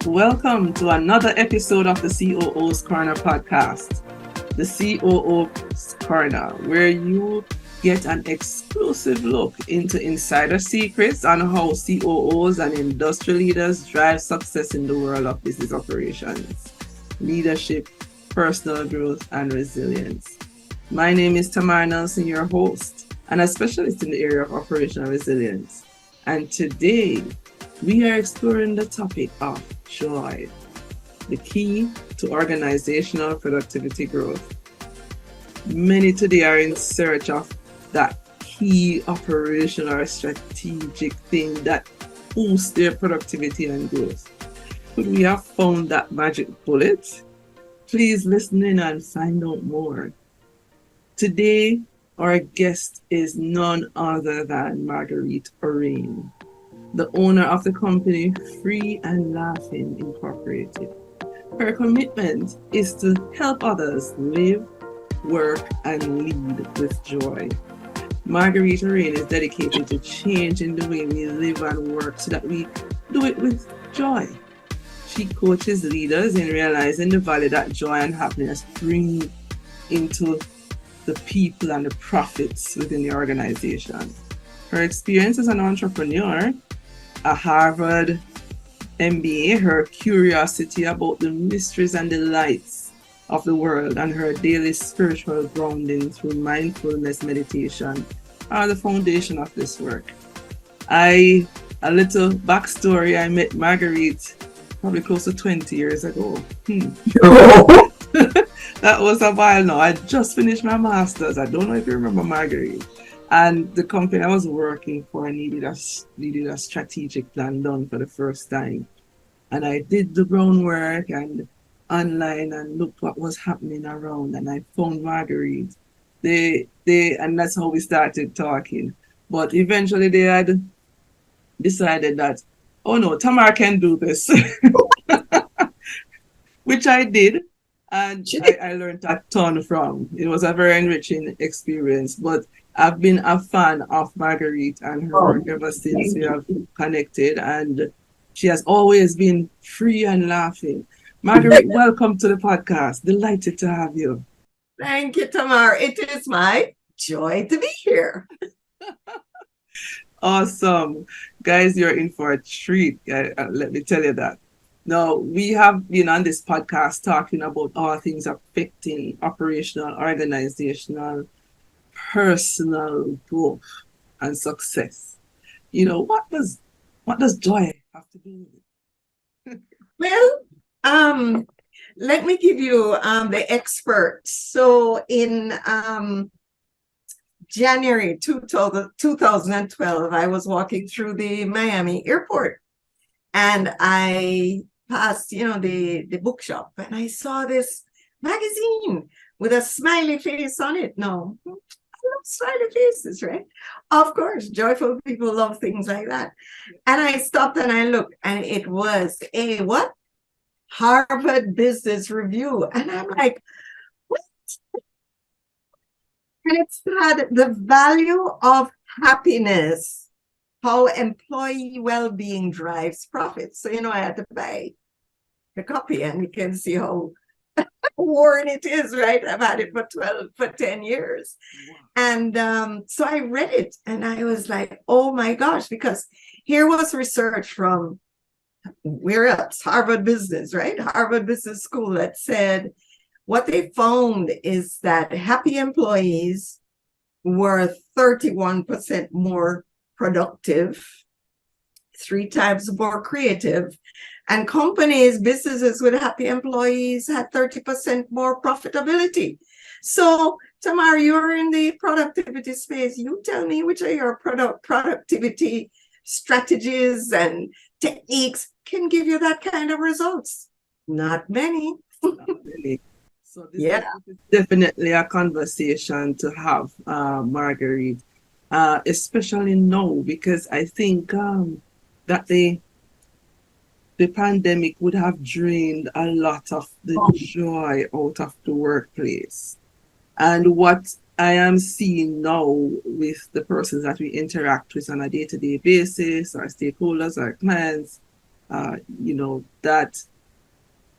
Welcome to another episode of the COO's Corner podcast, the COO's Corner, where you get an exclusive look into insider secrets on how COOs and industry leaders drive success in the world of business operations, leadership, personal growth, and resilience. My name is Tamar Nelson, your host, and a specialist in the area of operational resilience. And today, we are exploring the topic of joy, the key to organizational productivity growth. Many today are in search of that key operational or strategic thing that boosts their productivity and growth. Could we have found that magic bullet? Please listen in and find out more. Today, our guest is none other than Marguerite Orane, the owner of the company Free and Laughing Incorporated. Her commitment is to help others live, work, and lead with joy. Marguerite Orane is dedicated to changing the way we live and work so that we do it with joy. She coaches leaders in realizing the value that joy and happiness bring into the people and the profits within the organization. Her experience as an entrepreneur, a Harvard MBA, her curiosity about the mysteries and delights of the world, and her daily spiritual grounding through mindfulness meditation are the foundation of this work. A little backstory, I met Marguerite probably close to 20 years ago. That was a while now. I just finished my master's. I don't know if you remember Marguerite. And the company I was working for needed a strategic plan done for the first time. And I did the groundwork and online and looked what was happening around. And I found Marguerite. And that's how we started talking. But eventually they had decided that, oh no, Tamar can do this. Which I did. And I learned a ton from. It was a very enriching experience. But I've been a fan of Marguerite and her work ever since we have connected. And she has always been free and laughing. Marguerite, welcome to the podcast. Delighted to have you. Thank you, Tamar. It is my joy to be here. Awesome. Guys, you're in for a treat. Let me tell you that. Now, we have been on this podcast talking about all things affecting operational, organizational, personal growth and success. What does joy have to do with it? Well, let me give you the experts. So in January 2012, I was walking through the Miami airport and I passed, the bookshop, and I saw this magazine with a smiley face on it. No, I love smiley faces, right? Of course, joyful people love things like that. And I stopped and I looked, and it was a what? Harvard Business Review. And I'm like, what? And it had the value of happiness, how employee well-being drives profits. So, I had to buy the copy, and you can see how worn it is, right? I've had it for 10 years. And so I read it, and I was like, oh my gosh, because here was research from, where else? Harvard Business, right? Harvard Business School, that said what they found is that happy employees were 31% more productive, 3 times more creative, and businesses with happy employees had 30% more profitability. So, Tamar, you're in the productivity space. You tell me, which are your productivity strategies and techniques can give you that kind of results? Not many. Not really. So this is definitely a conversation to have, Marguerite. Especially now, because I think that the pandemic would have drained a lot of the joy out of the workplace. And what I am seeing now with the persons that we interact with on a day-to-day basis, our stakeholders, our clients, that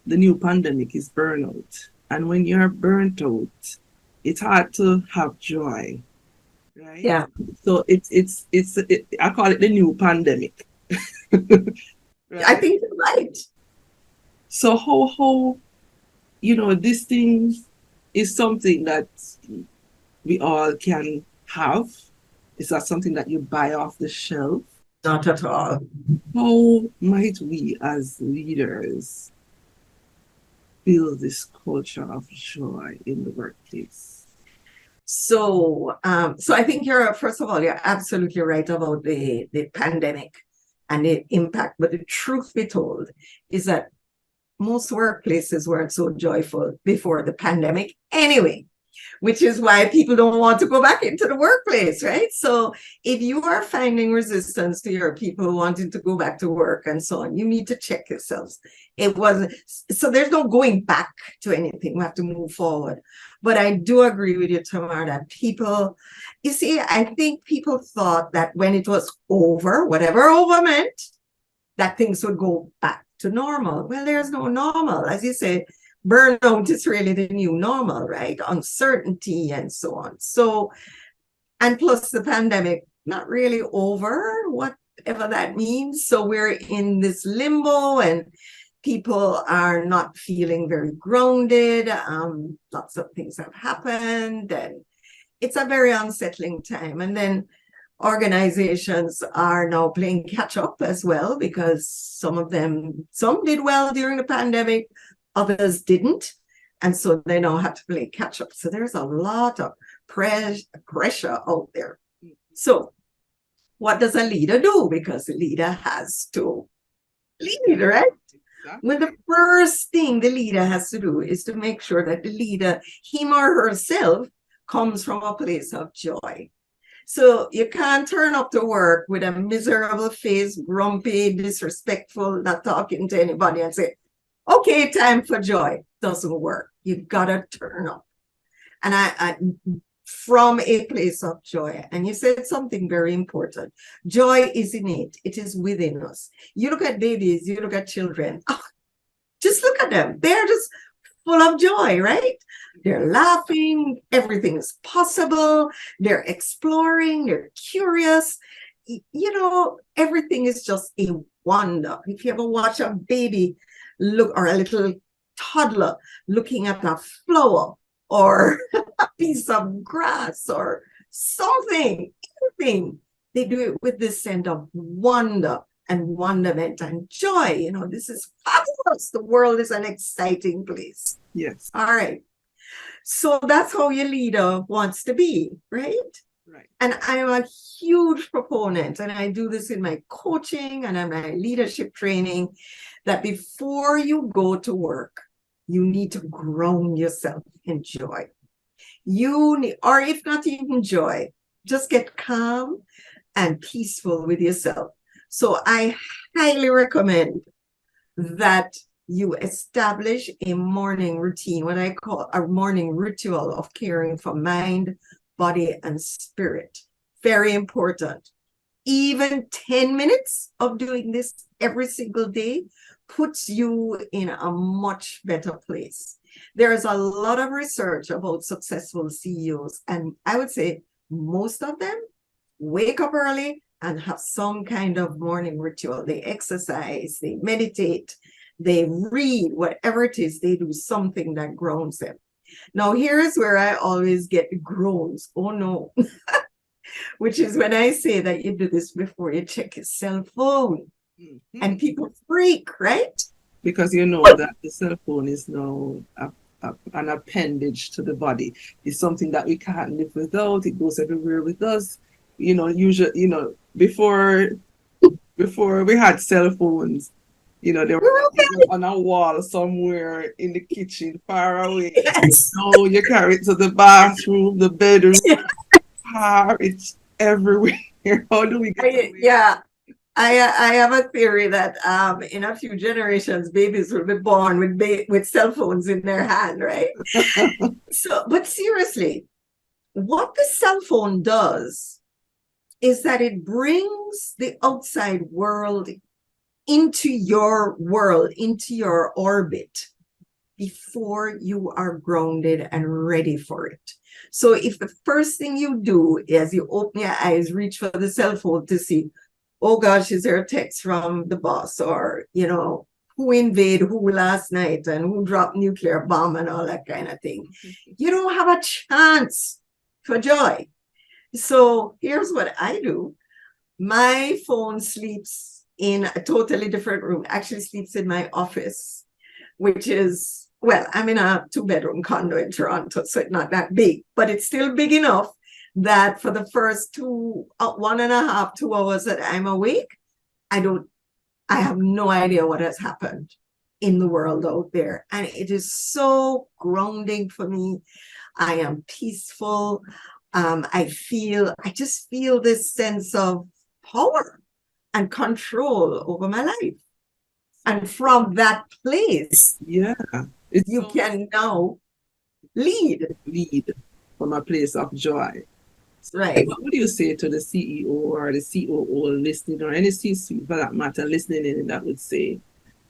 the new pandemic is burnout. And when you're burnt out, it's hard to have joy, right? Yeah, So I call it the new pandemic, I right? think you're right. So how this thing is something that we all can have. It's not something that you buy off the shelf. Not at all. How might we as leaders build this culture of joy in the workplace? So I think first of all, you're absolutely right about the pandemic and the impact. But the truth be told is that most workplaces weren't so joyful before the pandemic anyway, which is why people don't want to go back into the workplace, right? So if you are finding resistance to your people wanting to go back to work and so on, you need to check yourselves. It wasn't, so there's no going back to anything. We have to move forward. But I do agree with you, Tamar, that you see, I think people thought that when it was over, whatever over meant, that things would go back to normal. Well, there's no normal. As you say, burnout is really the new normal, right? Uncertainty and so on. So, and plus the pandemic, not really over, whatever that means. So we're in this limbo and people are not feeling very grounded. Lots of things have happened and it's a very unsettling time. And then organizations are now playing catch up as well because some did well during the pandemic, others didn't. And so they now have to play catch up. So there's a lot of pressure out there. So what does a leader do? Because the leader has to lead, right? Exactly. Well, the first thing the leader has to do is to make sure that the leader, him or herself, comes from a place of joy. So you can't turn up to work with a miserable face, grumpy, disrespectful, not talking to anybody and say, okay, time for joy. Doesn't work. You gotta turn up. And I from a place of joy. And you said something very important. Joy is innate. It is within us. You look at babies, you look at children. Oh, just look at them. They're just full of joy, right? They're laughing, everything is possible, they're exploring, they're curious. Everything is just a wonder. If you ever watch a baby look, or a little toddler looking at a flower or a piece of grass or something, anything, they do it with this sense of wonder and wonderment and joy. This is fabulous. The world is an exciting place. Yes. All right. So that's how your leader wants to be, right? Right. And I'm a huge proponent, and I do this in my coaching and in my leadership training, that before you go to work, you need to ground yourself in joy. Or if not even joy, just get calm and peaceful with yourself. So I highly recommend that you establish a morning routine, what I call a morning ritual of caring for mind, body, and spirit. Very important. Even 10 minutes of doing this every single day puts you in a much better place. There is a lot of research about successful CEOs, and I would say most of them wake up early and have some kind of morning ritual. They exercise, they meditate, they read, whatever it is, they do something that grounds them. Now, here's where I always get groans. Oh, no. Which is when I say that you do this before you check your cell phone. Mm-hmm. And people freak, right? Because you know that the cell phone is now an appendage to the body. It's something that we can't live without. It goes everywhere with us. Usually, before we had cell phones, they were on a wall somewhere in the kitchen, far away. Yes. So you carry it to the bathroom, the bedroom, it's everywhere. How do we get away? Yeah. I have a theory that in a few generations, babies will be born with cell phones in their hand, right? But seriously, what the cell phone does is that it brings the outside world into your world, into your orbit, before you are grounded and ready for it. So if the first thing you do is you open your eyes, reach for the cell phone to see, oh gosh, is there a text from the boss, or, who invaded who last night and who dropped nuclear bomb and all that kind of thing, you don't have a chance for joy. So here's what I do. My phone sleeps in a totally different room, actually sleeps in my office, which is, well, I'm in a 2-bedroom condo in Toronto, so it's not that big, but it's still big enough that for the first 1.5, 2 hours that I'm awake, I have no idea what has happened in the world out there. And it is so grounding for me. I am peaceful. I just feel this sense of power and control over my life. And from that place, you can now lead from a place of joy. Right. What would you say to the CEO or the COO listening, or any C-suite for that matter listening in, that would say,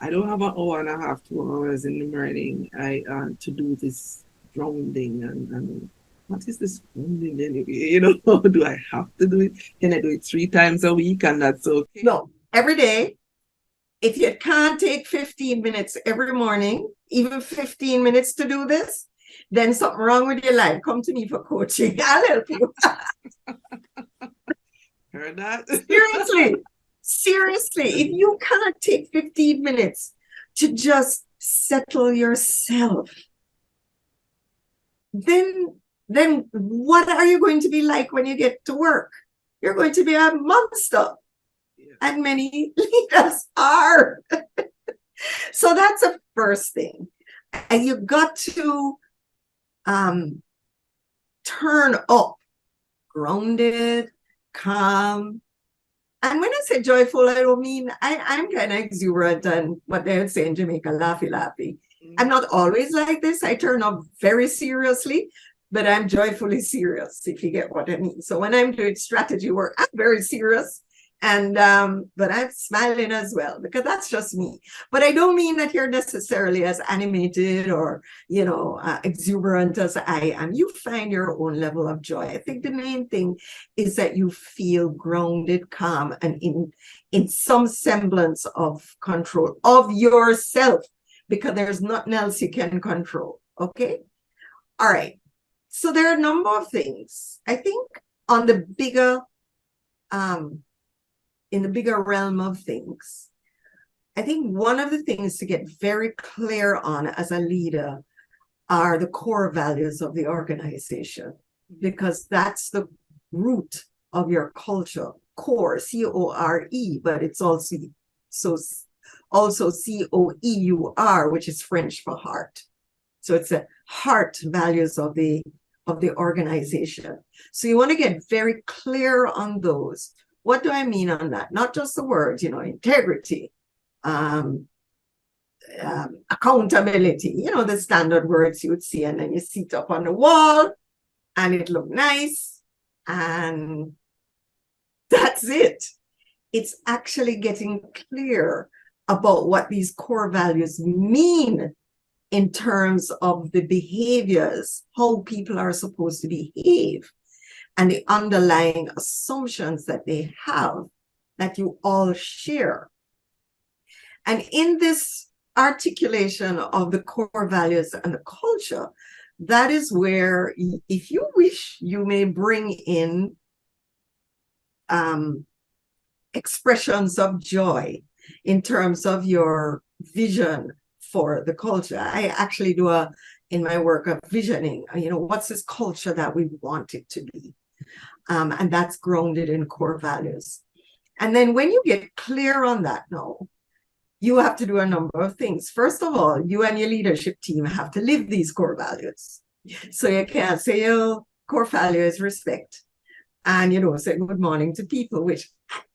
I don't have an hour and a half, 2 hours in the morning to do this grounding, and what is this grounding anyway? Do I have to do it? Can I do it 3 times a week and that's okay? No, every day. If you can't take 15 minutes every morning, even 15 minutes to do this, then something wrong with your life. Come to me for coaching. I'll help you. Heard that? Seriously, if you can't take 15 minutes to just settle yourself, then what are you going to be like when you get to work? You're going to be a monster. And many leaders are. So that's the first thing. And you got to turn up, grounded, calm. And when I say joyful, I don't mean I'm kind of exuberant and what they would say in Jamaica, laughy. I'm not always like this. I turn up very seriously, but I'm joyfully serious, if you get what I mean. So when I'm doing strategy work, I'm very serious. And but I'm smiling as well, because that's just me. But I don't mean that you're necessarily as animated or exuberant as I am. You find your own level of joy. I think the main thing is that you feel grounded, calm, and in some semblance of control of yourself, because there's nothing else you can control. Okay, all right. So there are a number of things. I think on the bigger in the bigger realm of things, I think one of the things to get very clear on as a leader are the core values of the organization, because that's the root of your culture. Core, C-O-R-E, but it's also C-O-E-U-R, which is French for heart. So it's the heart values of the organization. So you want to get very clear on those. What do I mean on that? Not just the words, integrity, accountability, the standard words you would see, and then you see it up on the wall and it look nice, and that's it. It's actually getting clear about what these core values mean in terms of the behaviors, how people are supposed to behave, and the underlying assumptions that they have that you all share. And in this articulation of the core values and the culture, that is where, if you wish, you may bring in expressions of joy in terms of your vision for the culture. I actually do in my work of visioning, what's this culture that we want it to be? And that's grounded in core values. And then when you get clear on that now, you have to do a number of things. First of all, you and your leadership team have to live these core values. So you can't say your core value is respect and, say good morning to people, which,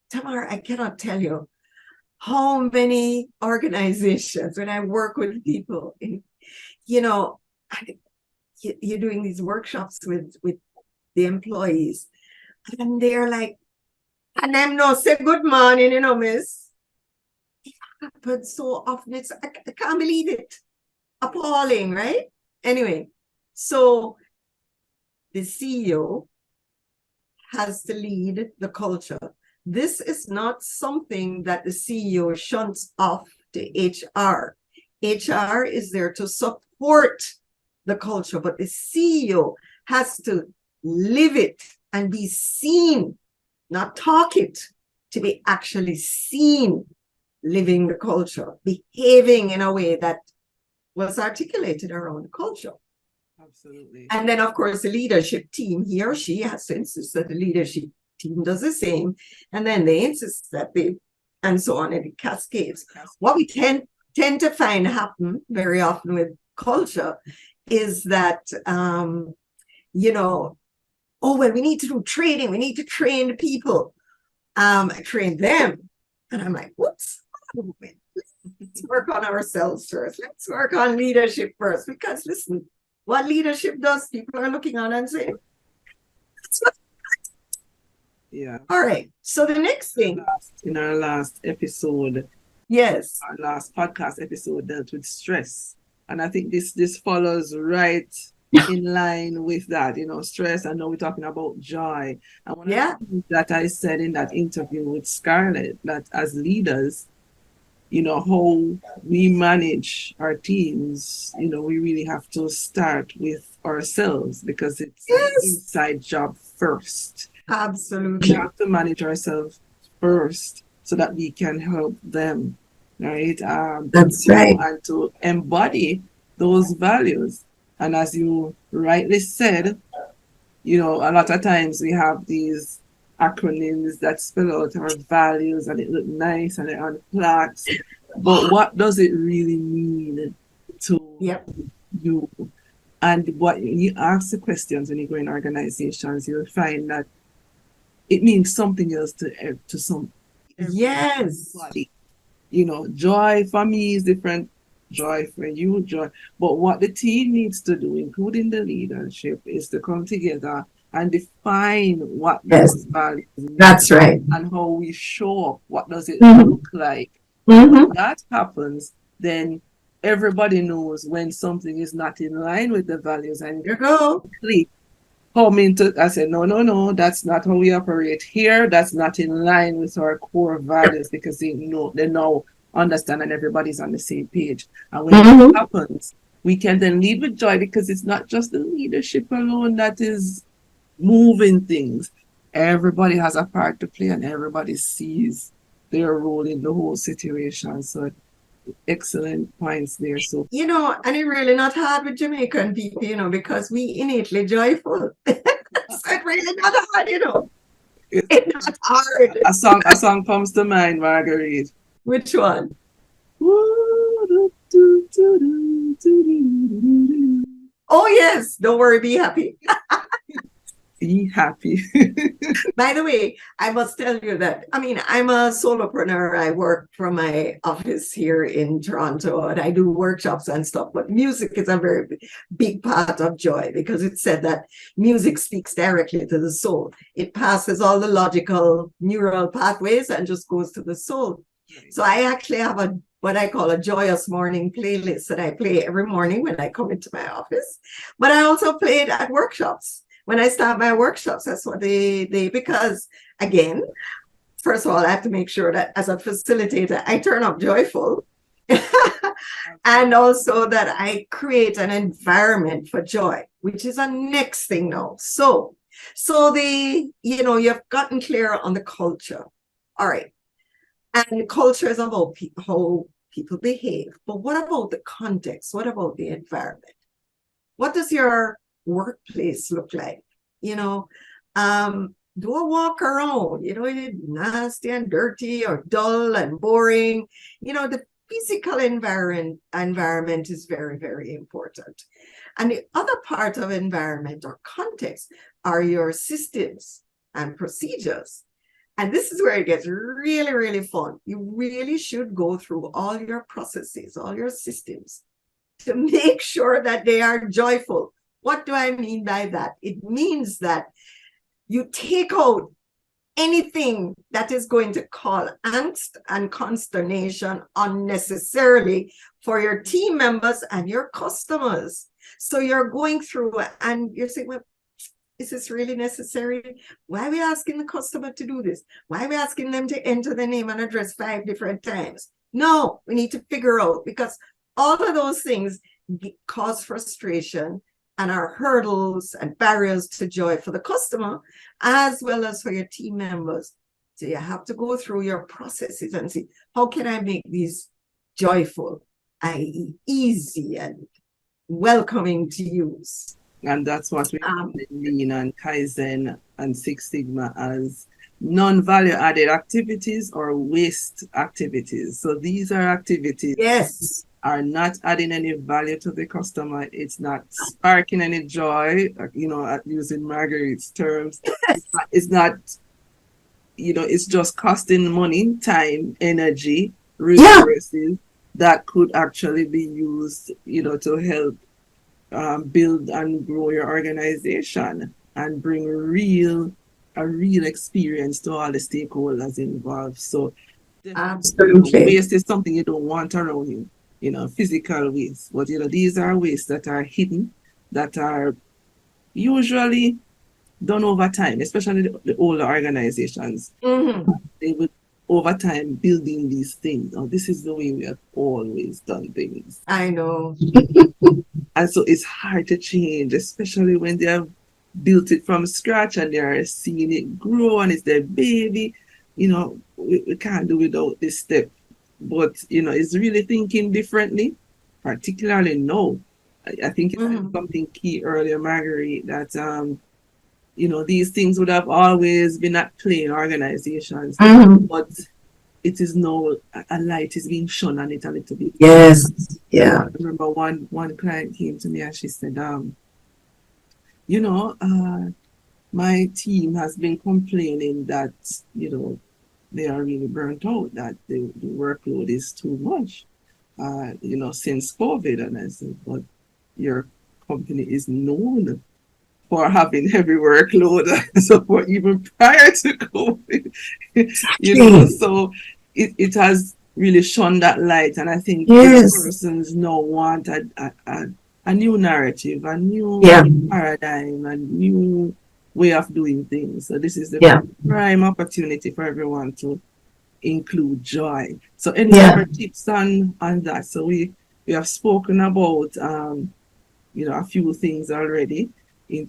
Tamara, I cannot tell you how many organizations, when I work with people, you're doing these workshops with the employees, and they're like, and them no say good morning, miss. But so often I can't believe it. Appalling, right? Anyway, so the CEO has to lead the culture. This is not something that the CEO shunts off to HR. HR is there to support the culture, but the CEO has to live it and be seen, not talk it, to be actually seen living the culture, behaving in a way that was articulated around the culture. Absolutely. And then, of course, the leadership team, he or she has to insist that the leadership team does the same. And then they insist that they, and so on, and it cascades. What we tend to find happen very often with culture is that, oh, well, we need to do training. We need to train the people, train them. And I'm like, whoops. Let's work on ourselves first. Let's work on leadership first. Because listen, what leadership does, people are looking on and saying, yeah. All right. So the next thing. In our last episode, yes, our last podcast episode dealt with stress. And I think this follows right in line with that, stress. I know we're talking about joy. And one of the things that I said in that interview with Scarlett, that as leaders, how we manage our teams, we really have to start with ourselves because it's an inside job first. Absolutely. We have to manage ourselves first so that we can help them, right? That's right. And to embody those values. And as you rightly said, a lot of times we have these acronyms that spell out our values and it look nice and they're on plaques. But what does it really mean to you? And what you ask the questions when you go in organizations, you'll find that it means something else to some. Yes. Joy for me is different. Joy for you, joy. But what the team needs to do, including the leadership, is to come together and define what those values mean. That's right. And how we show up. What does it look like? When that happens, then everybody knows when something is not in line with the values. And you go. Come into, I said, no, that's not how we operate here. That's not in line with our core values because they now understand and everybody's on the same page. And when that happens, we can then lead with joy because it's not just the leadership alone that is moving things. Everybody has a part to play and everybody sees their role in the whole situation. So excellent points there. So and it's really not hard with Jamaican people, because we innately joyful. So it's really not hard, It's not hard. A song comes to mind, Marguerite. Which one? Oh yes, don't worry, be happy. Be happy. By the way, I must tell you that, I'm a solopreneur. I work from my office here in Toronto and I do workshops and stuff, but music is a very big part of joy because it's said that music speaks directly to the soul. It passes all the logical neural pathways and just goes to the soul. So I actually have what I call a joyous morning playlist that I play every morning when I come into my office, but I also play it at workshops. When I start my workshops, that's what they because again, first of all, I have to make sure that as a facilitator, I turn up joyful and also that I create an environment for joy, which is a next thing now. So you've gotten clear on the culture. All right. And culture is about how people behave. But what about the context? What about the environment? What does your workplace look like? Do a walk around, it's nasty and dirty or dull and boring. The physical environment is very, very important. And the other part of environment or context are your systems and procedures. And this is where it gets really, really fun. You really should go through all your processes, all your systems to make sure that they are joyful. What do I mean by that? It means that you take out anything that is going to cause angst and consternation unnecessarily for your team members and your customers. So you're going through and you're saying, well, is this really necessary? Why are we asking the customer to do this? Why are we asking them to enter the name and address 5 different times? No, we need to figure out, because all of those things cause frustration and are hurdles and barriers to joy for the customer as well as for your team members. So you have to go through your processes and see, how can I make these joyful, i.e. easy and welcoming to use? And that's what we Lean and Kaizen and Six Sigma as non-value added activities or waste activities. So these are activities are not adding any value to the customer. It's not sparking any joy, using Marguerite's terms. It's not, it's just costing money, time, energy, resources that could actually be used, to help build and grow your organization and bring a real experience to all the stakeholders involved. So absolutely, waste is something you don't want around you, physical waste. But these are wastes that are hidden, that are usually done over time, especially the older organizations. They would over time building these things. Oh, this is the way we have always done things. I know. And so it's hard to change, especially when they have built it from scratch and they're seeing it grow and it's their baby. We can't do without this step. But, it's really thinking differently, particularly now. I think it's something key earlier, Marguerite, that, these things would have always been at play in organizations. But it is now, a light is being shone on it a little bit. Yes. Yeah. I remember one client came to me and she said, my team has been complaining that, they are really burnt out, that the workload is too much, since COVID. And I said, but your company is known for having heavy workload, so for even prior to COVID, so it has really shone that light. And I think persons now want a new narrative, a new paradigm, a new way of doing things. So this is the prime opportunity for everyone to include joy. So any other tips on that? So we have spoken about a few things already.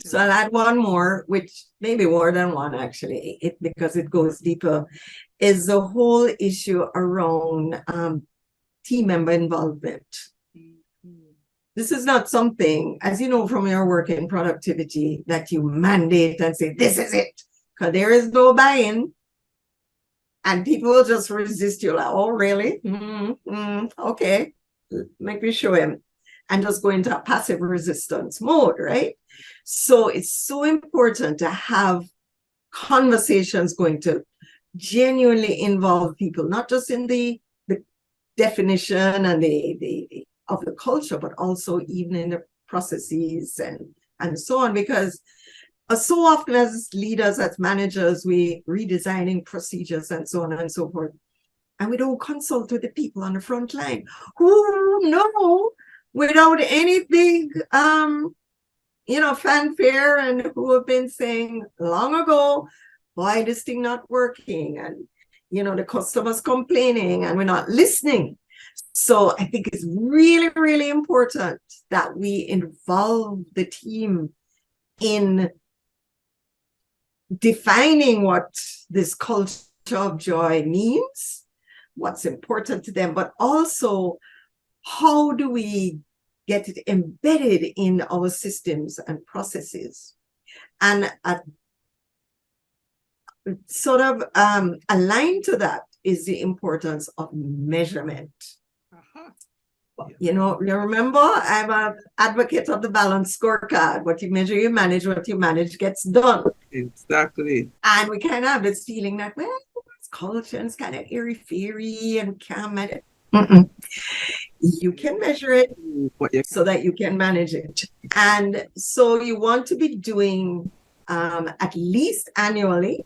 So I'll add one more, which maybe more than one actually, because it goes deeper, is the whole issue around team member involvement. This is not something, as you know from your work in productivity, that you mandate and say, this is it, because there is no buy-in. And people will just resist you like, oh, really? Okay, make me show him. And just go into a passive resistance mode, right? So it's so important to have conversations going to genuinely involve people, not just in the definition and the of the culture, but also even in the processes and so on. Because so often as leaders, as managers, we redesigning procedures and so on and so forth, and we don't consult with the people on the front line who know without any big fanfare, and who have been saying long ago, why this thing not working, and the customers complaining and we're not listening. So I think it's really, really important that we involve the team in defining what this culture of joy means, what's important to them, but also how do we get it embedded in our systems and processes. And sort of aligned to that is the importance of measurement. You remember, I'm an advocate of the balanced scorecard. What you measure, you manage. What you manage gets done. Exactly. And we kind of have this feeling that, well, it's culture and it's kind of airy-fairy and can't manage. You can measure it so that you can manage it. And so you want to be doing at least annually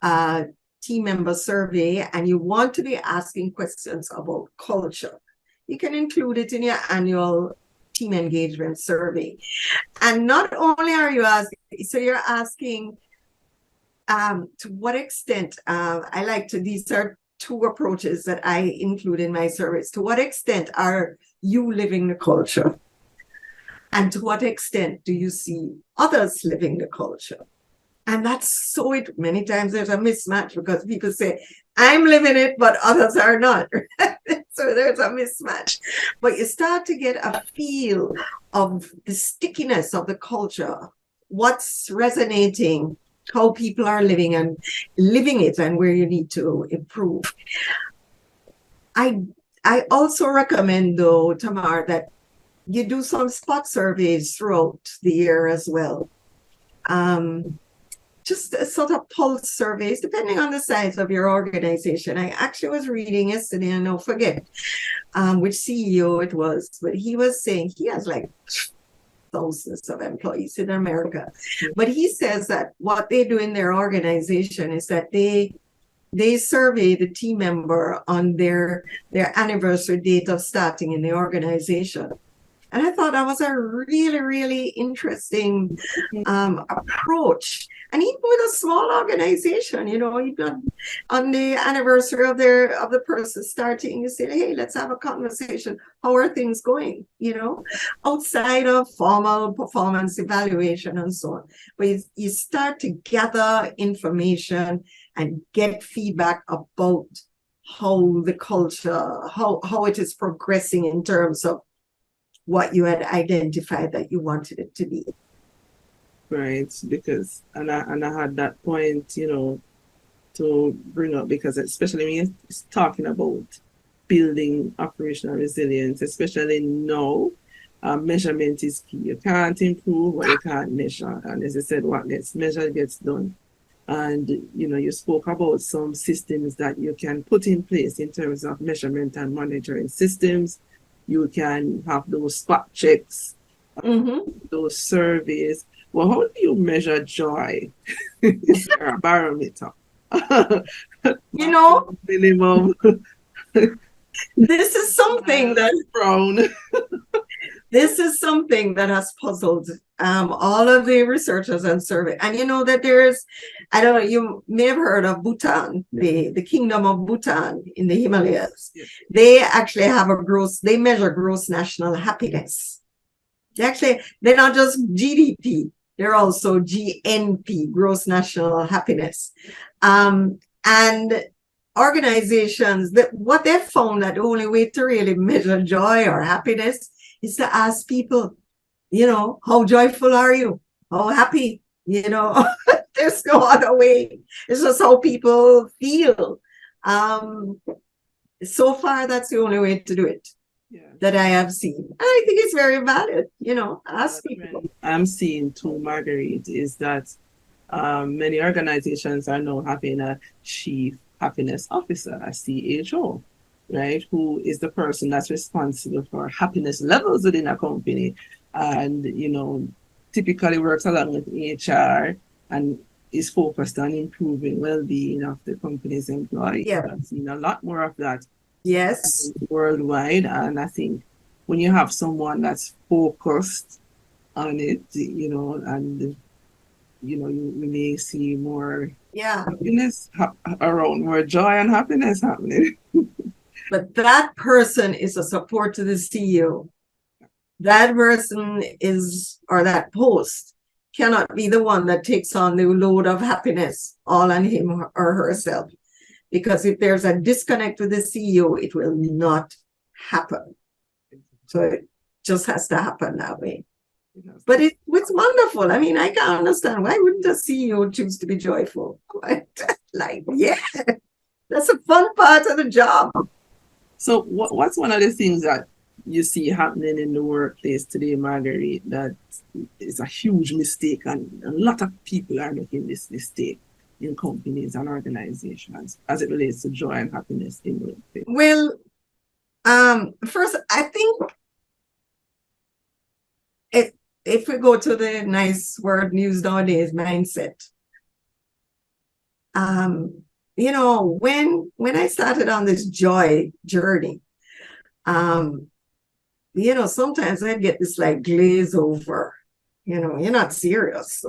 team member survey and you want to be asking questions about culture, you can include it in your annual team engagement survey. And not only are you asking, so you're asking to what extent, these are two approaches that I include in my surveys. To what extent are you living the culture? And to what extent do you see others living the culture? And that's so many times there's a mismatch because people say, I'm living it, but others are not. So there's a mismatch. But you start to get a feel of the stickiness of the culture, what's resonating, how people are living it, and where you need to improve. I also recommend, though, Tamar, that you do some spot surveys throughout the year as well. Just a sort of pulse surveys, depending on the size of your organization. I actually was reading yesterday, and I'll forget which CEO it was, but he was saying he has like thousands of employees in America. But he says that what they do in their organization is that they survey the team member on their anniversary date of starting in the organization. And I thought that was a really, really interesting approach. And even with a small organization, even on the anniversary of the person starting, you say, hey, let's have a conversation. How are things going? Outside of formal performance evaluation and so on. But you start to gather information and get feedback about how the culture, how it is progressing in terms of what you had identified that you wanted it to be. Right, because and I had that point, to bring up, because especially when you're talking about building operational resilience, especially now, measurement is key. You can't improve what you can't measure, and as I said, what gets measured gets done. And you spoke about some systems that you can put in place in terms of measurement and monitoring systems. You can have those spot checks, those surveys. Well, how do you measure joy? Is there a barometer? Minimum. This is something that this is something that has puzzled all of the researchers and survey. And that there's, I don't know, you may have heard of Bhutan, the kingdom of Bhutan in the Himalayas. Yes. They actually have they measure gross national happiness. They're not just GDP, they're also GNP, gross national happiness. And organizations, what they've found that the only way to really measure joy or happiness is to ask people, how joyful are you? How happy? There's no other way. It's just how people feel. So far, that's the only way to do it. Yeah. That I have seen. And I think it's very valid, ask people. I'm seeing too, Marguerite, is that many organizations are now having a chief happiness officer, a CHO, right, who is the person that's responsible for happiness levels within a company, and typically works along with HR and is focused on improving well-being of the company's employees. Yeah. I've seen a lot more of that. Yes, worldwide, and I think when you have someone that's focused on it, and you may see more happiness around, more joy and happiness happening. But that person is a support to the CEO. That person or that post cannot be the one that takes on the load of happiness all on him or herself. Because if there's a disconnect with the CEO, it will not happen. So it just has to happen that way. But it's wonderful. I mean, I can't understand. Why wouldn't a CEO choose to be joyful? That's a fun part of the job. So what's one of the things that you see happening in the workplace today, Marguerite, that is a huge mistake, and a lot of people are making this mistake in companies and organizations as it relates to joy and happiness in workplace? Well, first, I think if we go to the nice word news nowadays, mindset. when I started on this joy journey, sometimes I get this like glaze over, you're not serious.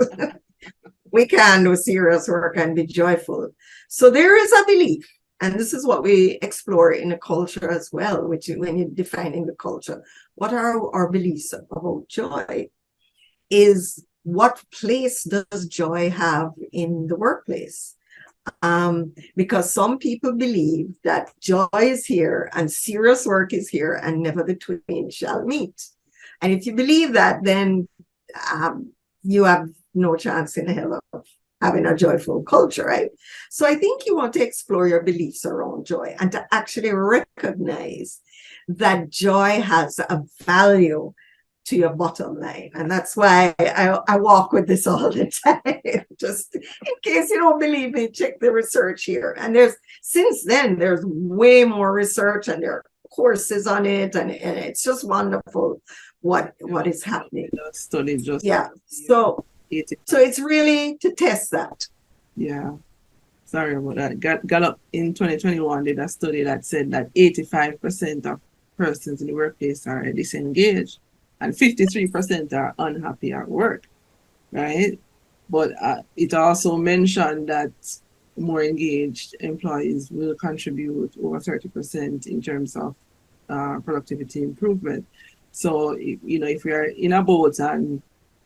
We can do serious work and be joyful. So there is a belief, and this is what we explore in a culture as well, which when you're defining the culture, what are our beliefs about joy? Is what place does joy have in the workplace? Because some people believe that joy is here and serious work is here and never the twain shall meet. And if you believe that, then you have no chance in hell of having a joyful culture, right? So I think you want to explore your beliefs around joy and to actually recognize that joy has a value to your bottom line. And that's why I walk with this all the time. Just in case you don't believe me, check the research here. And since then, there's way more research and there are courses on it. And it's just wonderful what is happening. Study just so it's really to test that. Yeah. Sorry about that. Gallup in 2021 did a study that said that 85% of persons in the workplace are disengaged and 53% are unhappy at work, right? But it also mentioned that more engaged employees will contribute over 30% in terms of productivity improvement. So, if we are in a boat and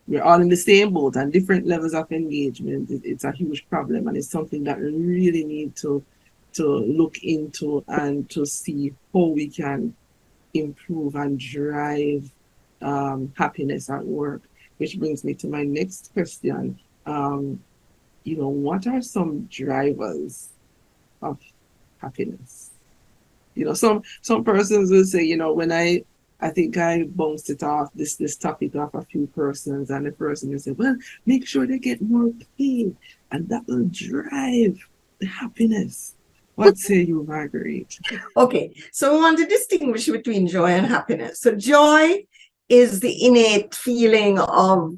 we're all in the same boat and different levels of engagement, it's a huge problem, and it's something that we really need to look into and to see how we can improve and drive happiness at work. Which brings me to my next question. What are some drivers of happiness? Some persons will say, when I think I bounced it off this topic off a few persons, and the person will say, well, make sure they get more pay, and that will drive the happiness. What say you, Marguerite? Okay, so we want to distinguish between joy and happiness. So joy is the innate feeling of,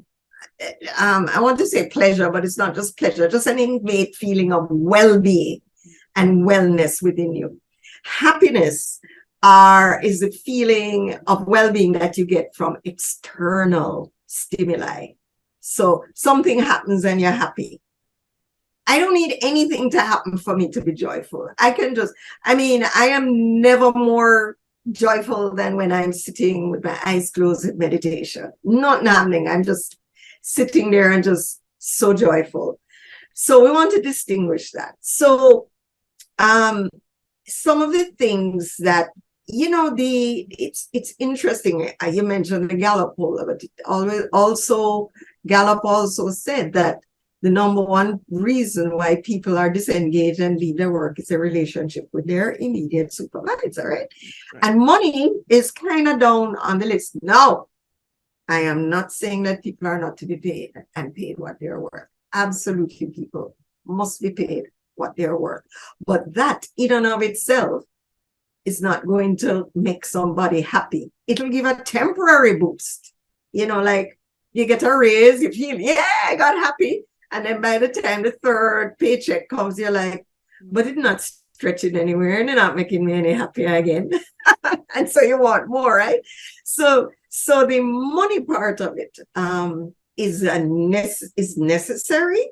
I want to say pleasure, but it's not just pleasure, just an innate feeling of well-being and wellness within you. Happiness is the feeling of well-being that you get from external stimuli. So something happens and you're happy. I don't need anything to happen for me to be joyful. I am never more joyful than when I'm sitting with my eyes closed in meditation. Not happening. I'm just sitting there and just so joyful. So we want to distinguish that. So some of the things that, it's interesting. You mentioned the Gallup poll, but Gallup also said that the number one reason why people are disengaged and leave their work is a relationship with their immediate supervisor, right? And money is kind of down on the list. Now, I am not saying that people are not to be paid and paid what they're worth. Absolutely, people must be paid what they're worth. But that in and of itself is not going to make somebody happy. It'll give a temporary boost. Like you get a raise, you feel, yeah, I got happy. And then by the time the third paycheck comes, you're like, but it's not stretching anywhere and they're not making me any happier again. And so you want more, right? So the money part of it is necessary,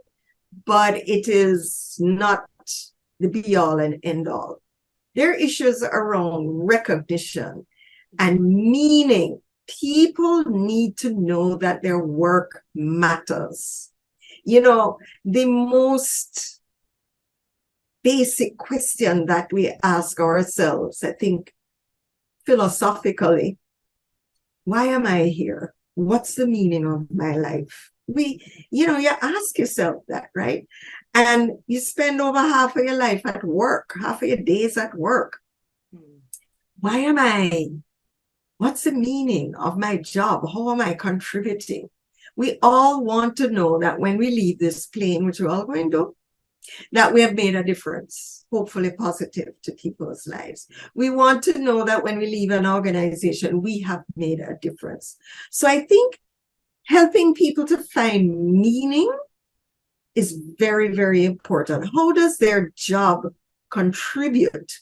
but it is not the be all and end all. There are issues around recognition and meaning. People need to know that their work matters. The most basic question that we ask ourselves, I think, philosophically, why am I here? What's the meaning of my life? You ask yourself that, right? And you spend over half of your life at work, half of your days at work. Why am I? What's the meaning of my job? How am I contributing? We all want to know that when we leave this plane, which we're all going to do, that we have made a difference, hopefully positive to people's lives. We want to know that when we leave an organization, we have made a difference. So I think helping people to find meaning is very, very important. How does their job contribute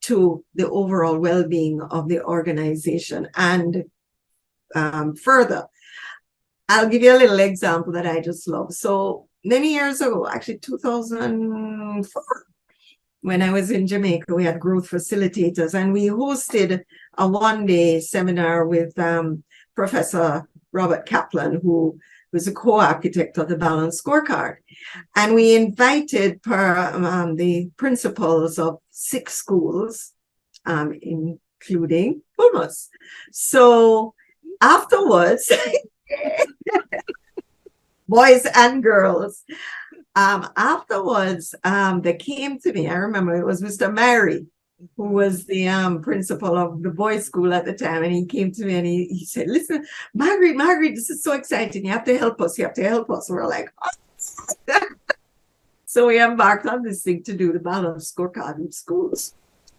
to the overall well-being of the organization? And further, I'll give you a little example that I just love. So many years ago, actually 2004, when I was in Jamaica, we had growth facilitators, and we hosted a one-day seminar with Professor Robert Kaplan, who was a co-architect of the Balanced Scorecard. And we invited the principals of 6 schools, including Pumas. So afterwards, boys and girls, afterwards, they came to me. I remember it was Mr. Mary, who was the principal of the boys' school at the time. And he came to me and he said, listen, Marguerite, this is so exciting. You have to help us. You have to help us. We're like, oh. So we embarked on this thing to do the Balanced Scorecard in schools.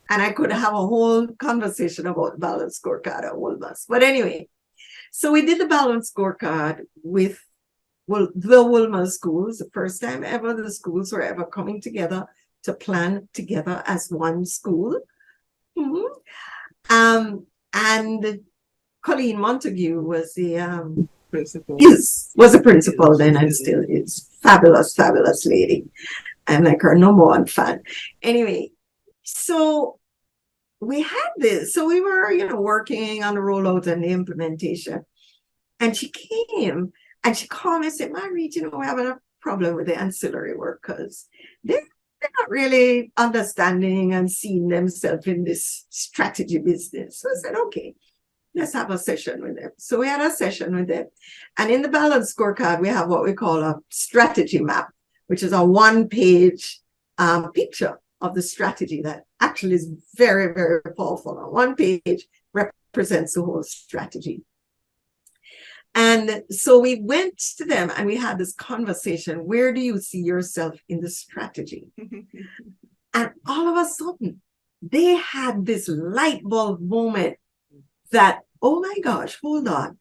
And I could have a whole conversation about the Balanced Scorecard at Wolmer's. But anyway, so we did the Balanced Scorecard with the Wolmer's schools. The first time ever the schools were ever coming together to plan together as one school. And Colleen Montague was the Principal. was a principal then, and still is. Fabulous, fabulous lady. I'm like her number one fan. Anyway, so we had this. So we were, working on the rollout and the implementation. And she came and she called me and said, Marguerite, we're having a problem with the ancillary workers. They're not really understanding and seeing themselves in this strategy business. So I said, okay, let's have a session with them. So we had a session with them. And in the Balanced Scorecard, we have what we call a strategy map, which is a one-page picture of the strategy that actually is very, very powerful. On one page represents the whole strategy. And so we went to them and we had this conversation. Where do you see yourself in the strategy? And all of a sudden, they had this light bulb moment that, oh my gosh, hold on.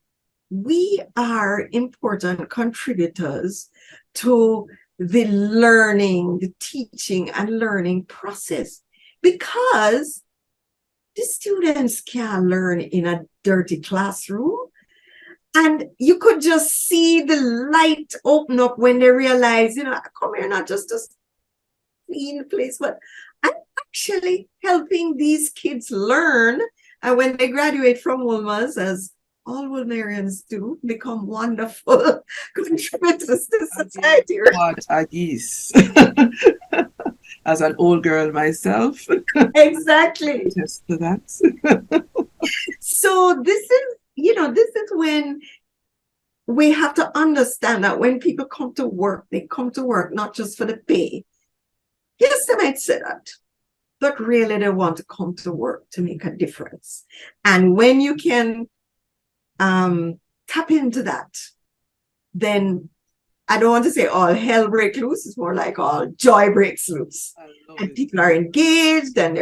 We are important contributors to the learning, the teaching and learning process, because the students can learn in a dirty classroom. And you could just see the light open up when they realize, I come here not just to clean the place, but I'm actually helping these kids learn. And when they graduate from Wolmer's, as all Wolmerians do, become wonderful contributors to society. What a geese. As an old girl myself. Exactly. Just to that. So this is when we have to understand that when people come to work, they come to work not just for the pay. Yes, they might say that, but really they want to come to work to make a difference. And when you can tap into that, then I don't want to say all hell breaks loose. It's more like all joy breaks loose. And people are engaged and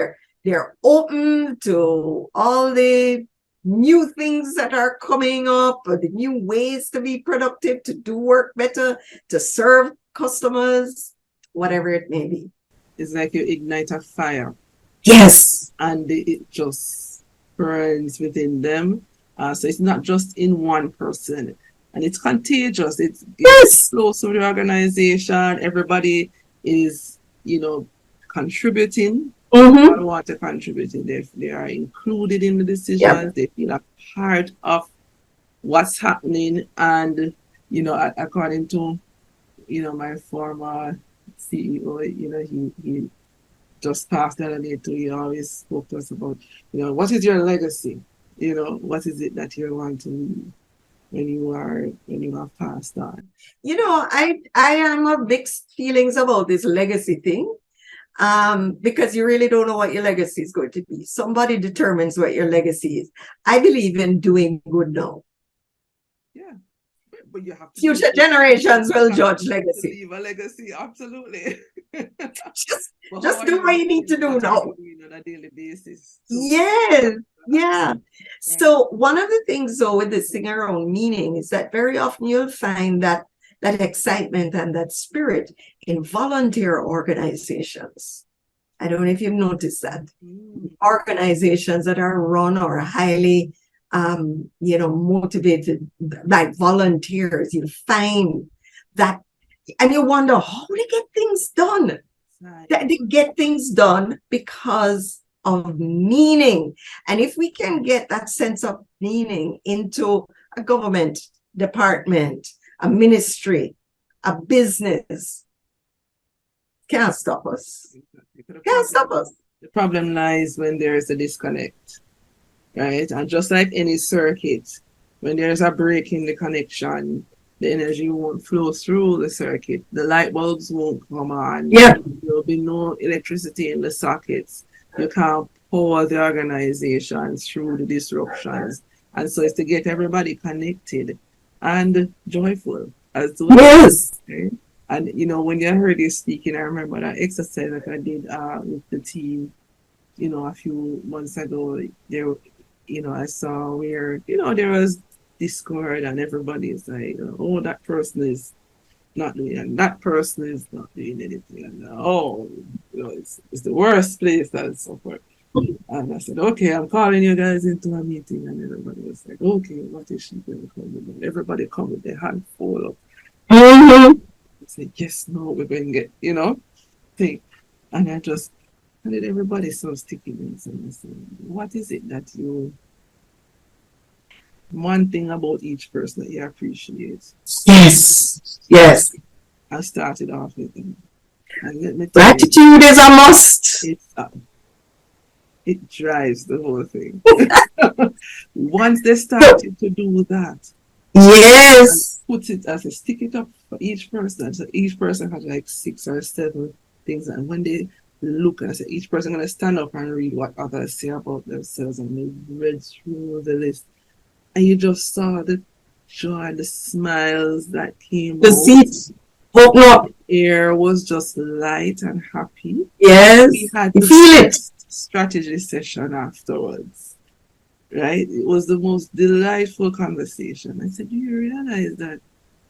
they're open to all the new things that are coming up, or the new ways to be productive, to do work better, to serve customers, whatever it may be. It's like you ignite a fire. Yes. And it just burns within them. So it's not just in one person. And it's contagious. It's close to the organization. Everybody is, contributing. People want to contribute. They are included in the decisions. Yep. They feel a part of what's happening. And, according to, my former CEO, he just passed that away too. He always spoke to us about, what is your legacy? What is it that you want to leave when you have passed on? I am of mixed feelings about this legacy thing. Because you really don't know what your legacy is going to be. Somebody determines what your legacy is. I believe in doing good now. Yeah. But you have to future generations will judge legacy. Leave a legacy, absolutely. just do what you need to do now. On a daily basis. So, yes. Yeah. So one of the things though with this thing around meaning is that very often you'll find that that excitement and that spirit in volunteer organizations. I don't know if you've noticed that. Organizations that are run or highly, motivated by volunteers, you find that, and you wonder how they get things done. Right. They get things done because of meaning. And if we can get that sense of meaning into a government department, a ministry, a business, can't stop us. Can't stop us. The problem lies when there is a disconnect, right? And just like any circuit, when there's a break in the connection, the energy won't flow through the circuit. The light bulbs won't come on. Yeah. There will be no electricity in the sockets. You can't power the organization through the disruptions. And so it's to get everybody connected and joyful as well. Yes. Okay? And when you heard you speaking, I remember that exercise that I did with the team, a few months ago. There, I saw where, there was discord and everybody's like, oh, that person is not doing, and that person is not doing anything, and it's the worst place and so forth. And I said, okay, I'm calling you guys into a meeting, and everybody was like, okay, what is she going to come with? And everybody come with their hand full of. I said, yes, no, we're going to get, thing. And I did everybody so sticky and so I said, what is it that one thing about each person that you appreciate? Yes. I started off with them. And let me tell Gratitude is a must. It drives the whole thing. Once they started to do that, yes, put it as a stick it up for each person. So each person had like 6 or 7 things, and when they look and I said, each person gonna stand up and read what others say about themselves, and they read through the list, and you just saw the joy, the smiles that came the out. seats open up. The air was just light and happy. Yes, We had you feel it. strategy session afterwards, right? It was the most delightful conversation. I said, do you realize that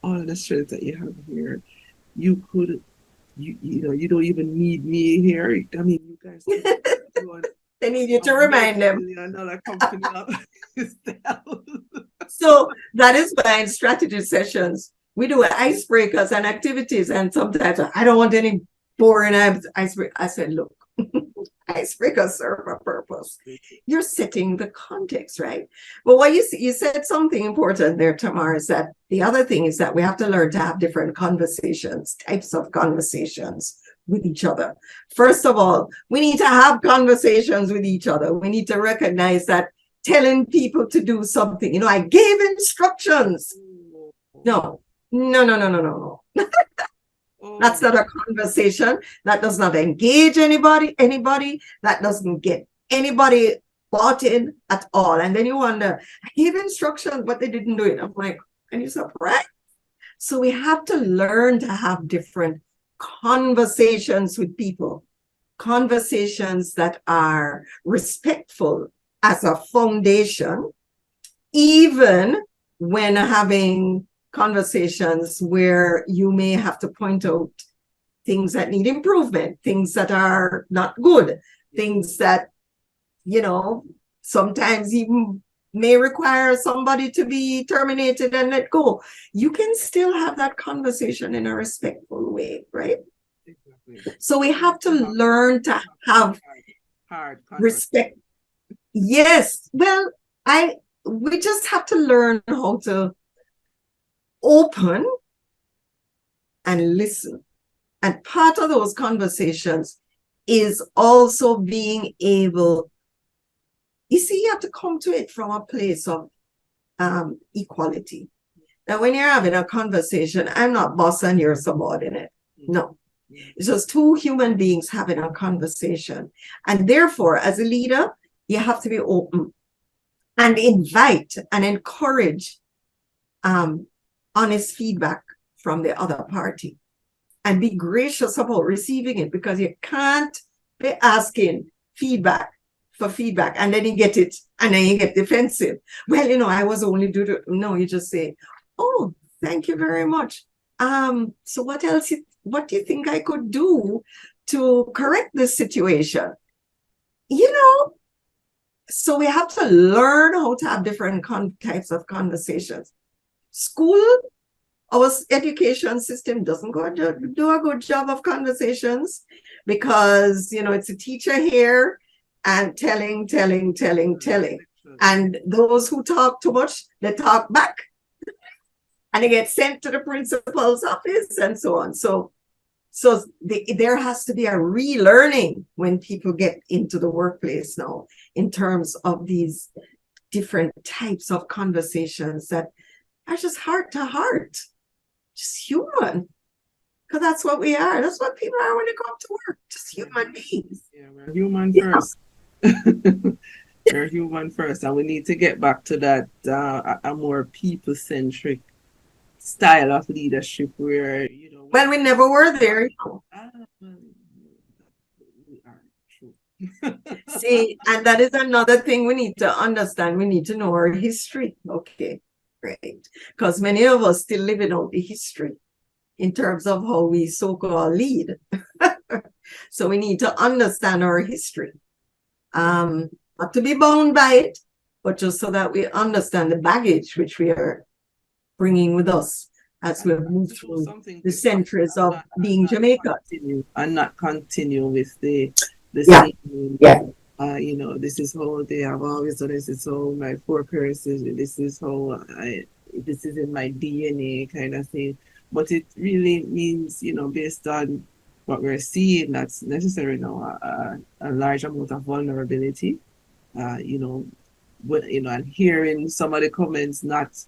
all of the strength that you have here, you don't even need me here. I mean, you guys they need you to remind them. $1 million company up. So that is why in strategy sessions we do icebreakers and activities, and sometimes I don't want any boring icebreakers. I said, look, icebreakers serve a purpose. You're setting the context, right? But what you said something important there, Tamar, is that the other thing is that we have to learn to have different conversations, types of conversations with each other. First of all, we need to have conversations with each other. We need to recognize that telling people to do something, I gave instructions. No. That's not a conversation. That does not engage anybody. That doesn't get anybody bought in at all. And then you wonder, I gave instructions, but they didn't do it. I'm like, and you're surprised. So we have to learn to have different conversations with people, conversations that are respectful as a foundation, even when having conversations where you may have to point out things that need improvement, things that are not good, things that, sometimes even may require somebody to be terminated and let go. You can still have that conversation in a respectful way, right? So we have to learn to have respect. Yes. Well, we just have to learn how to open and listen. And part of those conversations is also being able, you have to come to it from a place of equality. Now, when you're having a conversation, I'm not boss and you're subordinate. No. It's just two human beings having a conversation. And therefore, as a leader, you have to be open and invite and encourage honest feedback from the other party, and be gracious about receiving it, because you can't be asking feedback for feedback and then you get it and then you get defensive. Well, I was only no, you just say, oh, thank you very much. So what do you think I could do to correct this situation? So we have to learn how to have different types of conversations. School, our education system doesn't do a good job of conversations because, it's a teacher here and telling. And those who talk too much, they talk back and they get sent to the principal's office and so on. So there has to be a relearning when people get into the workplace now in terms of these different types of conversations that are just heart to heart, just human. Because that's what we are. That's what people are when they come to work, just human beings. Yeah, we're human first. We're human first, and we need to get back to that a more people-centric style of leadership where, Well, we never were there. We are true. See, and that is another thing we need to understand. We need to know our history. Okay, great. Because many of us still living out the history in terms of how we so-called lead. So we need to understand our history. Not to be bound by it, but just so that we understand the baggage which we are bringing with us as we move through the centuries of being Jamaica. And not continue with the same. Yeah. This is how they have always done. This is how my foreparents did. This is how this is in my DNA, kind of thing. But it really means, based on what we're seeing, that's necessary now, a large amount of vulnerability. And hearing some of the comments, not,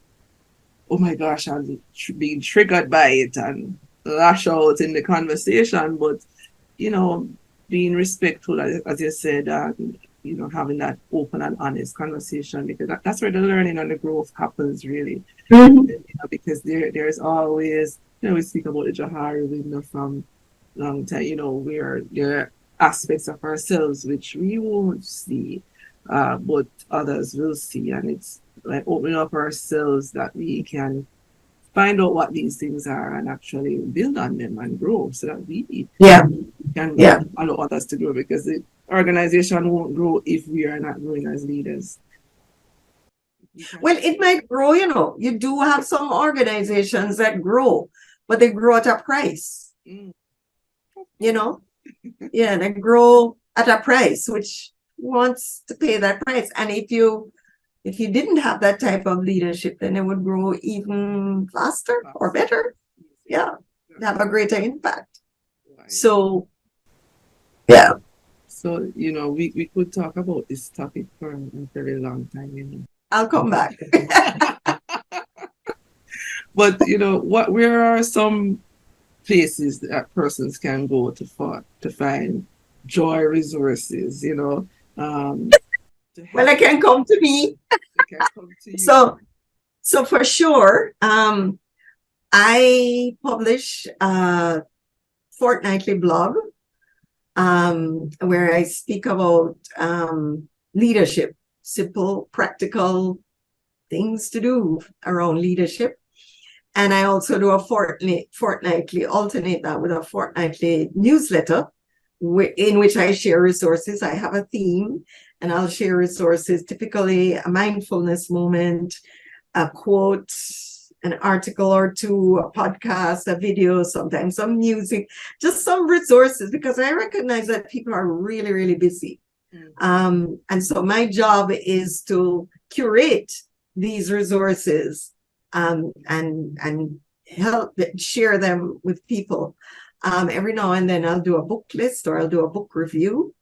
oh my gosh, I'm being triggered by it and lash out in the conversation, but, being respectful, as you said, having that open and honest conversation, because that's where the learning and the growth happens, really. Because there's always, we speak about the Johari window from long time, where there are aspects of ourselves which we won't see, but others will see. And it's like opening up ourselves that we can find out what these things are and actually build on them and grow so that we can allow others to grow, because the organization won't grow if we are not growing as leaders. Well, it might grow, you do have some organizations that grow, but they grow at a price. They grow at a price, which wants to pay that price. And if you didn't have that type of leadership, then it would grow even faster or better. Have a greater impact. So we could talk about this topic for a very long time. I'll come back. But where are some places that persons can go to find joy resources? Well, they can come to me. So for sure, I publish a fortnightly blog where I speak about leadership, simple, practical things to do around leadership. And I also do a fortnightly, alternate that with a fortnightly newsletter in which I share resources. I have a theme and I'll share resources, typically a mindfulness moment, a quote, an article or two, a podcast, a video, sometimes some music, just some resources, because I recognize that people are really, really busy. And so my job is to curate these resources and help share them with people. Every now and then I'll do a book list or I'll do a book review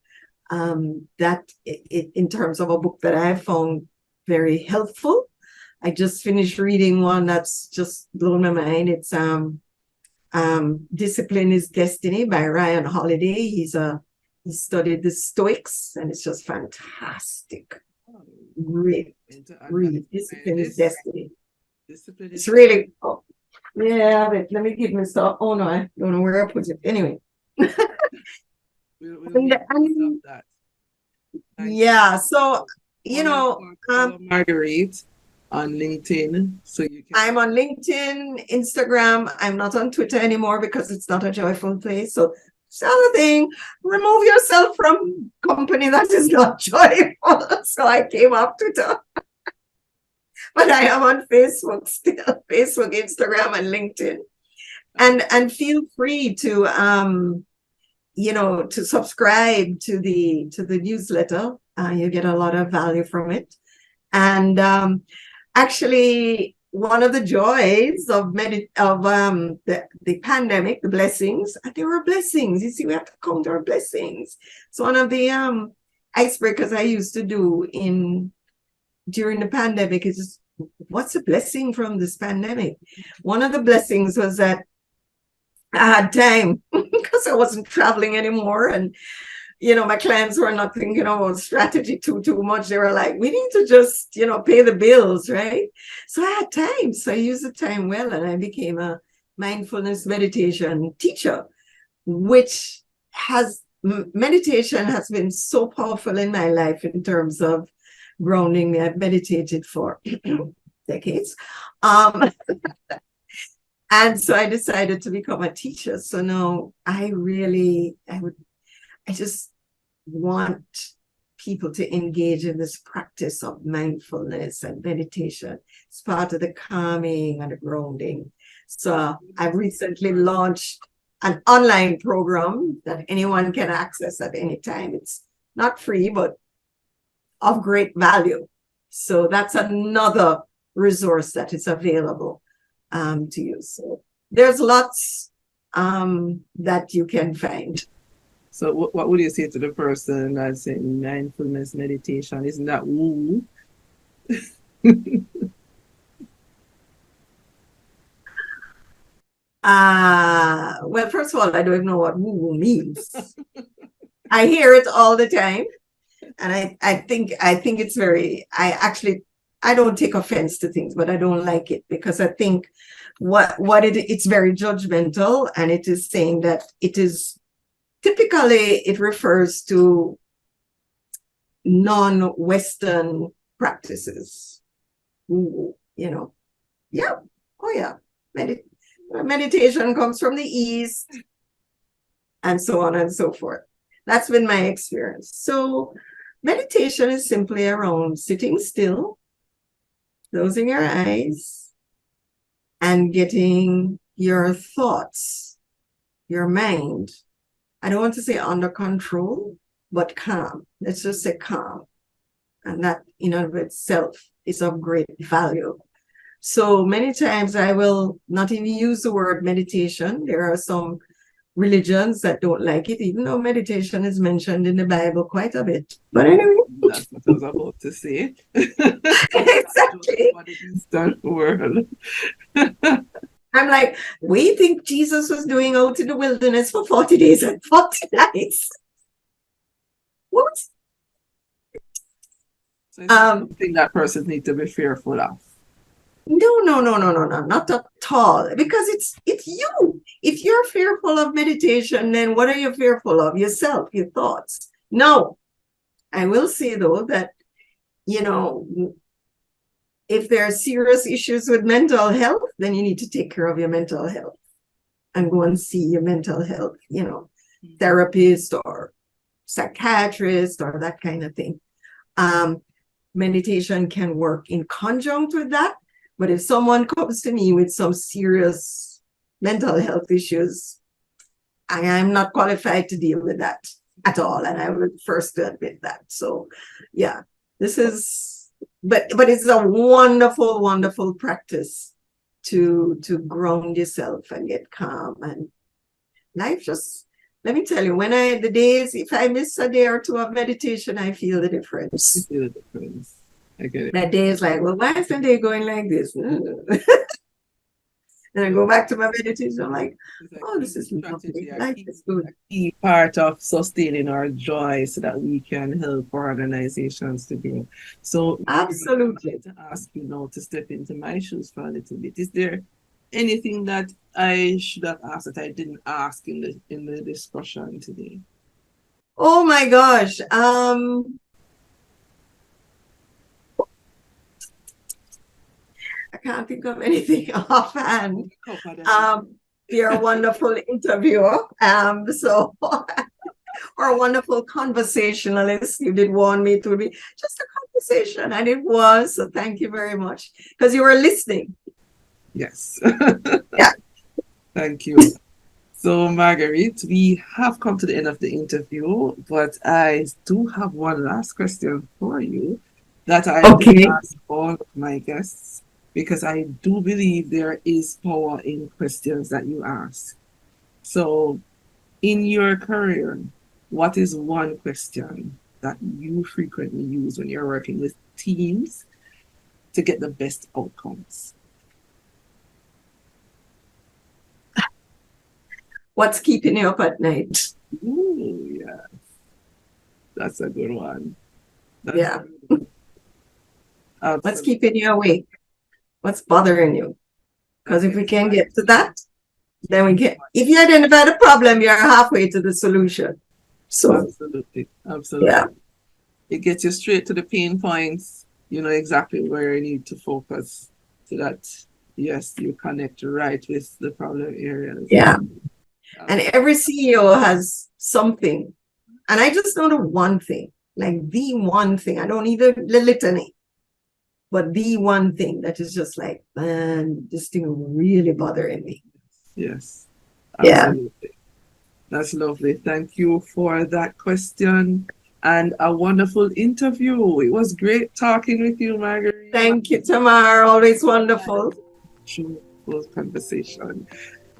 that in terms of a book that I found very helpful. I just finished reading one that's just blown my mind. It's Discipline is Destiny by Ryan Holiday. He studied the Stoics, and it's just fantastic. Read. Discipline is Destiny. It's really, but let me give me stuff. Oh no, I don't know where I put it. Anyway. So Marguerite on LinkedIn, so you can. I'm on LinkedIn, Instagram. I'm not on Twitter anymore because it's not a joyful place. So it's the other thing, remove yourself from company that is not joyful. So I came off Twitter. But I am on Facebook still, Facebook, Instagram, and LinkedIn. And feel free to to subscribe to the newsletter. You get a lot of value from it. And actually, one of the joys of the pandemic, the blessings, there were blessings. You see, we have to count our blessings. So one of the icebreakers I used to do during the pandemic is, what's a blessing from this pandemic? One of the blessings was that I had time because I wasn't traveling anymore. And, my clients were not thinking about strategy too much. They were like, we need to just, pay the bills, right? So I had time. So I used the time well, and I became a mindfulness meditation teacher, which meditation has been so powerful in my life in terms of grounding me. I've meditated for decades. And so I decided to become a teacher. So now I just want people to engage in this practice of mindfulness and meditation. It's part of the calming and the grounding. So I've recently launched an online program that anyone can access at any time. It's not free, but of great value. So that's another resource that is available to you. So there's lots that you can find. So what would you say to the person that's in mindfulness meditation? Isn't that woo? Well, first of all, I don't even know what woo means. I hear it all the time. And I think it's I don't take offense to things, but I don't like it because I think it's very judgmental, and it is saying that it refers to non-Western practices. Yeah. Oh yeah. Meditation comes from the East, and so on and so forth. That's been my experience. So meditation is simply around sitting still, closing your eyes, and getting your thoughts, your mind, I don't want to say under control, but calm. Let's just say calm. And that in and of itself is of great value. So many times I will not even use the word meditation. There are some religions that don't like it, even though meditation is mentioned in the Bible quite a bit. But anyway. That's what I was about to say. Exactly. For the Eastern world. I'm like, we think Jesus was doing out in the wilderness for 40 days and 40 nights. What? So it's something that persons need to be fearful of. No, not at all. Because it's you. If you're fearful of meditation, then what are you fearful of? Yourself, your thoughts. No. I will say though that, if there are serious issues with mental health, then you need to take care of your mental health and go and see your mental health, therapist or psychiatrist or that kind of thing. Meditation can work in conjunct with that. But if someone comes to me with some serious mental health issues, I am not qualified to deal with that at all. And I would first admit that. So, yeah, this is, but it's a wonderful, wonderful practice to ground yourself and get calm. And life just, let me tell you, if I miss a day or two of meditation, I feel the difference. You feel the difference. I get it. That day is like, well, why isn't they going like this? And I go back to my meditation. I'm like, oh, this is lovely. Life is good. A key part of sustaining our joy so that we can help organizations to grow. So absolutely. To ask you now to step into my shoes for a little bit. Is there anything that I should have asked that I didn't ask in the discussion today? Oh my gosh. I can't think of anything offhand. Cover that. You're a wonderful interviewer. Or a wonderful conversationalist. You did want me to be just a conversation, and it was. So thank you very much because you were listening. Yes. Yeah. Thank you. So, Marguerite, we have come to the end of the interview, but I do have one last question for you that I Okay. ask all of my guests because I do believe there is power in questions that you ask. So, in your career, what is one question that you frequently use when you're working with teams to get the best outcomes? What's keeping you up at night? Ooh, yeah. That's a good one. That's Yeah. good. What's Absolutely. keeping you awake? What's bothering you? Because if we can get to that, then we get. If you identify the problem, you're halfway to the solution. So Absolutely. Absolutely. yeah, It gets you straight to the pain points. You know exactly where you need to focus so that, yes, you connect right with the problem areas. yeah. And every CEO has something. And I just know the one thing, like the one thing. I don't need the litany, but the one thing that is just like, man, this thing really bothering me. Yes, Yeah. absolutely. That's lovely. Thank you for that question and a wonderful interview. It was great talking with you, Marguerite. Thank you, Tamar. Always wonderful. Full conversation.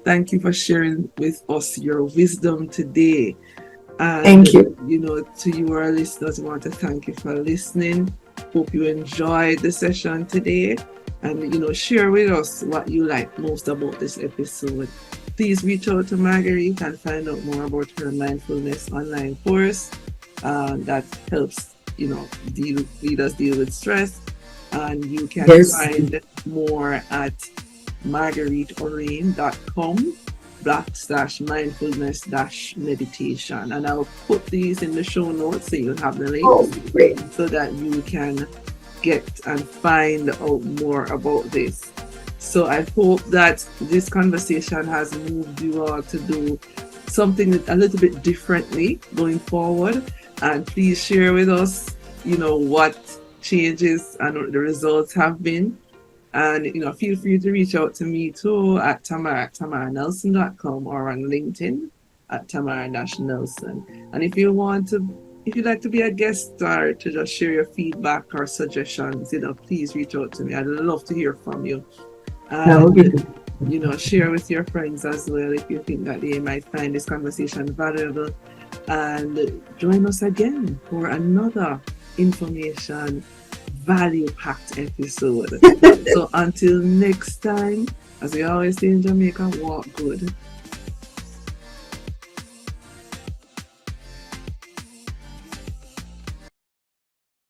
Thank you for sharing with us your wisdom today. And, Thank you. you know, to you, our listeners, I want to thank you for listening. Hope you enjoyed the session today. And, you know, share with us what you like most about this episode. Please reach out to Marguerite and find out more about her mindfulness online course that helps, you know, leaders deal with stress. And you can find more at margueriteorane.com/mindfulness-meditation. And I'll put these in the show notes so you'll have the links so that you can get and find out more about this. So I hope that this conversation has moved you all to do something a little bit differently going forward. And please share with us, you know, what changes and the results have been. And, you know, feel free to reach out to me too at tamarnelson.com or on LinkedIn at Tamara-Nelson. And if you'd like to be a guest star to just share your feedback or suggestions, you know, please reach out to me. I'd love to hear from you. And, you know, share with your friends as well if you think that they might find this conversation valuable. And join us again for another information value-packed episode. So until next time, as we always say in Jamaica, walk good